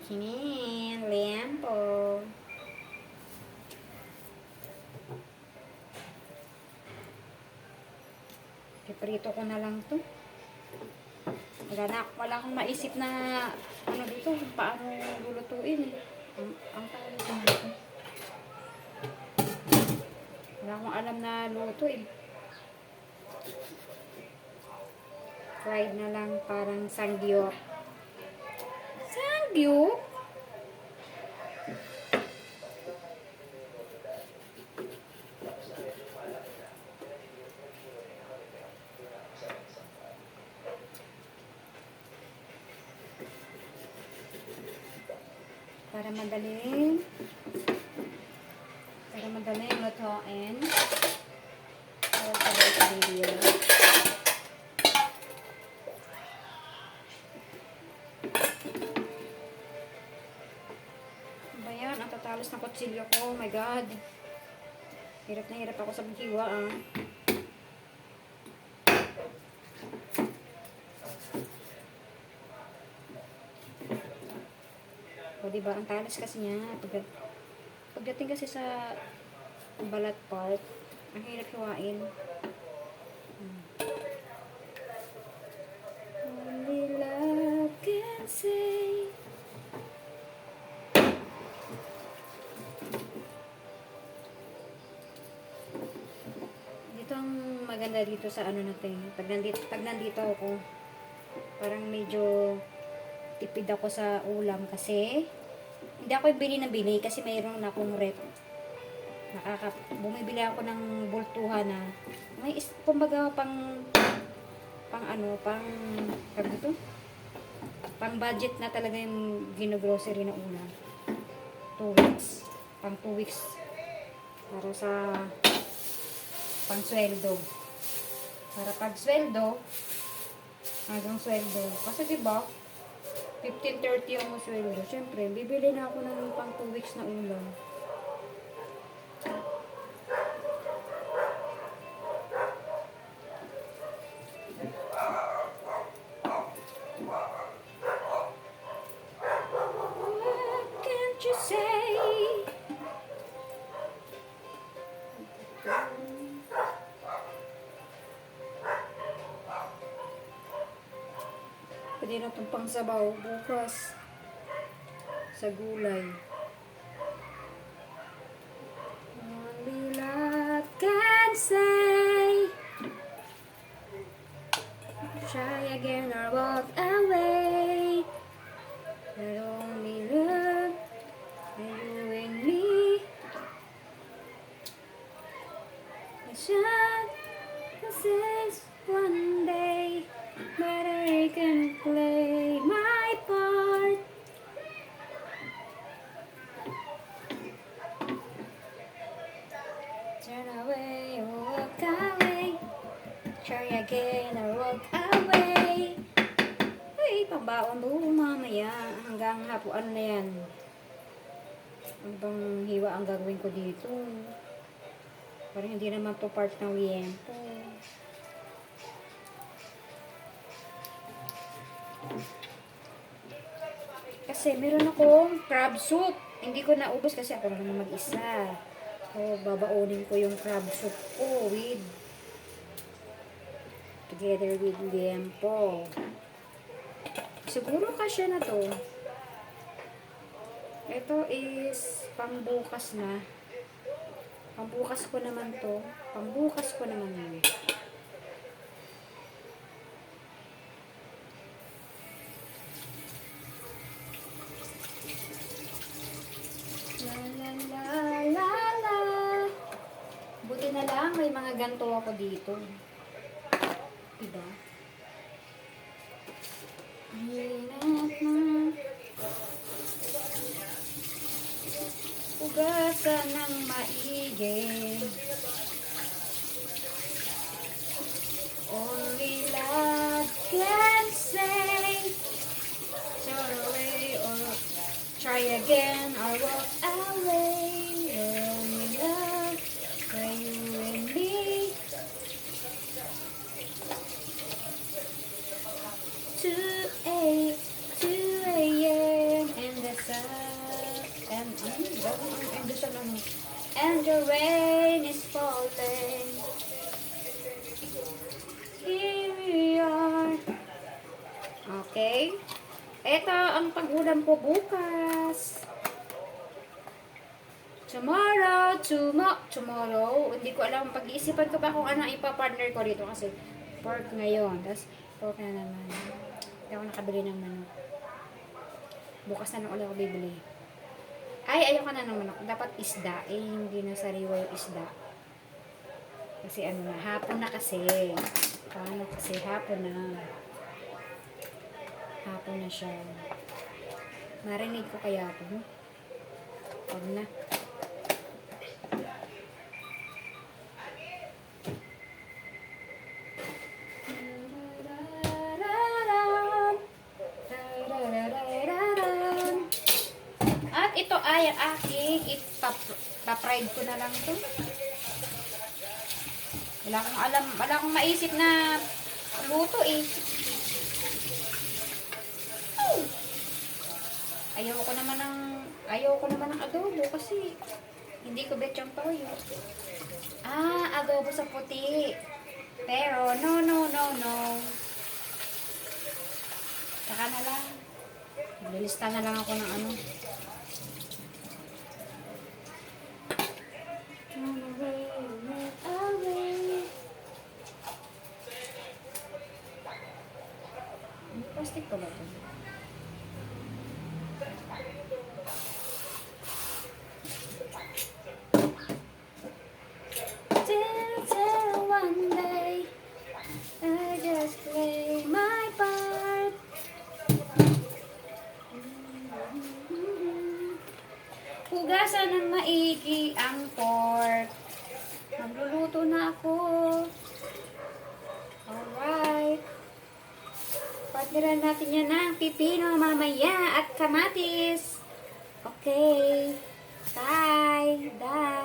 Kinin, liempo. Iprito ko na lang to. Wala akong maisip na ano dito, paano lulutuin eh. Ang tawag dito. Wala akong alam na luto eh. Fried na lang, parang sangyup. Sangyup? Para madaling lutuin. Para sa video. Ba yan? Ang tatalos na kutsilyo ko. Oh my God. Hirap na hirap ako sa hiwa ah. O diba, ang talas kasi niya. Pagdating kasi sa balat part, ang hirap hiwain. Only love can say. Dito ang maganda dito sa ano natin. Pag nandito ako, parang medyo tipid ako sa ulam kasi hindi ako bili ng bili kasi mayroon na akong rep. Bumibili ako ng bultuhan na may kumbaga pang budget na talaga yung gino-grocery na ulam. 2 weeks. Pang 2 weeks. Para sa pang sweldo. Para pag sweldo, hanggang sweldo. Kasi diba, 15-30 ang sweldo. Siyempre, bibili na ako ng pang 2 weeks na ulam. What can't you say? Pwede na itong pangsabaw bukas sa gulay. Only love can say. Try again or walk away. But only love and you and me. I shall possess one day, but I can play my part. Turn away or walk away. Try again or walk away. Ay, pambaon mo mamaya. Hanggang hapuan na yan. Ano bang hiwa ang gagawin ko dito? Parang hindi naman to part ng liempo. Kasi meron akong crab soup. Hindi ko naubos kasi ako lang mag-isa. So, babaunin ko yung crab soup ko together with liempo. Siguro kasya na to. Ito is pambukas na. Pambukas ko naman to. Pambukas ko naman yun. La la la la la. Buti na lang may mga ganto ako dito. Diba? Hirap na. Ugasan ng maigi. Only love can say. Turn away or try again or walk away. Only love for you and me. 2 a.m. and the And the rain is falling. Here we are. Okay. Ito ang pag-ulam ko bukas. Tomorrow, hindi ko alam, pag-iisipan ko pa kung ano ang ipapartner ko dito kasi pork ngayon, tapos pork na naman. Hindi ako nakabili ng manok. Bukas na lang ulit ako bibili. Ay, ayoko na ng manok. Dapat isda. Hindi na sariwa yung isda. Kasi ano na, hapon na kasi. Paano kasi, hapon na. Hapon na siya. Marinig ko kaya ako, no? Huwag na. At ito ay ang aking ipa-fried ko na lang to. Wala akong maisip na luto eh. Ayoko naman ng adobo kasi hindi ko bet yung toyo. Adobo sa puti. Pero no. Saka na lang. Maglilista na lang ako ng ano. Plastic pa ba ito? Till one day I just play my part. Hugasan ng maigi ang pork. Magluluto na ako. Alright. Partneran natin yan ng pipino mamaya at kamatis. Okay. Bye. Bye.